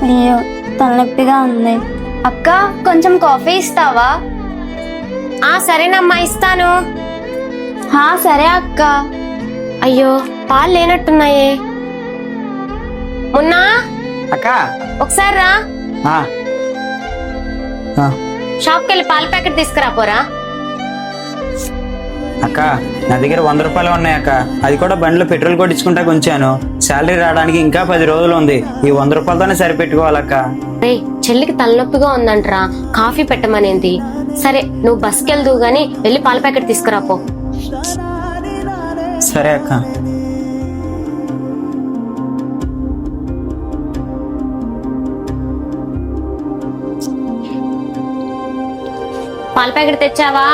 అయ్యో తలనొప్పిగా ఉంది. అక్క కొంచెం కాఫీ ఇస్తావా? సరేనమ్మా ఇస్తాను. సరే అక్క. అయ్యో పాలు లేనట్టున్నాయే. మొన్నా అక్క ఒకసారి రా. షాప్కి వెళ్ళి పాల ప్యాకెట్ తీసుకురా పోరా. అక్క నా దగ్గర 100 రూపాయలు ఉన్నాయి అక్క. అది కూడా బండిలో పెట్రోల్ కొట్టించుకుంటా ఉంచాను. శాలరీ రావడానికి ఇంకా 10 రోజులు ఉంది. ఈ 100 రూపాయలతోనే సరిపెట్టుకోవాలక్క. రే చెల్లికి తలనొప్పిగా ఉందంటరా, కాఫీ పెట్టమనేది. సరే నువ్వు బస్కి వెళ్దువు గాని వెళ్ళి పాల ప్యాకెట్ తీసుకురాపో. సరే అక్క. పాల ప్యాకెట్ తెచ్చావా?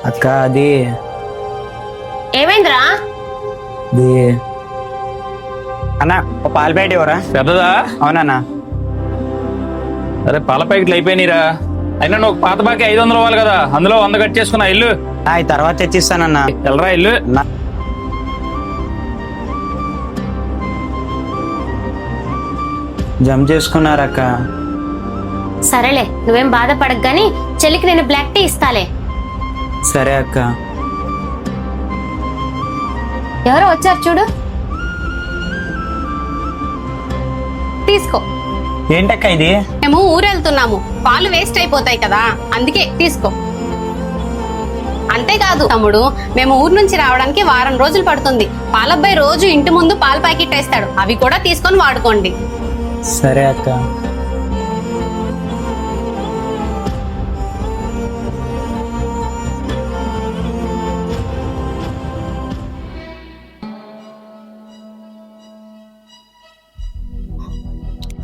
అక్క అది ఏమైందిరా? అన్న ఒక పాల ప్యాకెట్ ఇవ్వరా? పెద్దదా? అవునన్నా. అరే పాల ప్యాకెట్లు అయిపోయినాయిరా. అయినా నువ్వు పాత బాకి 500 ఇవ్వాలి కదా, అందులో 100 కట్ చేసుకున్నా. ఇల్లు ఈ తర్వాత తెచ్చిస్తానన్నా. వెళ్ళరా ఇల్లు. జమ చేసుకున్నారక్క. సరేలే నువ్వేం బాధపడకు గాని చెల్లికి నేను బ్లాక్ టీ ఇస్తాలే. సరే అక్క. ఎవరో వచ్చారు చూడు, తీసుకో. ఏంటక్క ఇది? మేము ఊరెళ్తున్నాము, పాలు వేస్ట్ అయిపోతాయి కదా, అందుకే తీసుకో. అంతేకాదు తమ్ముడు, మేము ఊరు నుంచి రావడానికి వారం రోజులు పడుతుంది. పాలబ్బాయి రోజు ఇంటి ముందు పాల ప్యాకెట్ వేస్తాడు, అవి కూడా తీసుకొని వాడుకోండి. సరే అక్క.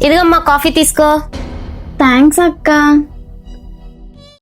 ఇదిగమ్మా కాఫీ తీసుకో. థ్యాంక్స్ అక్క.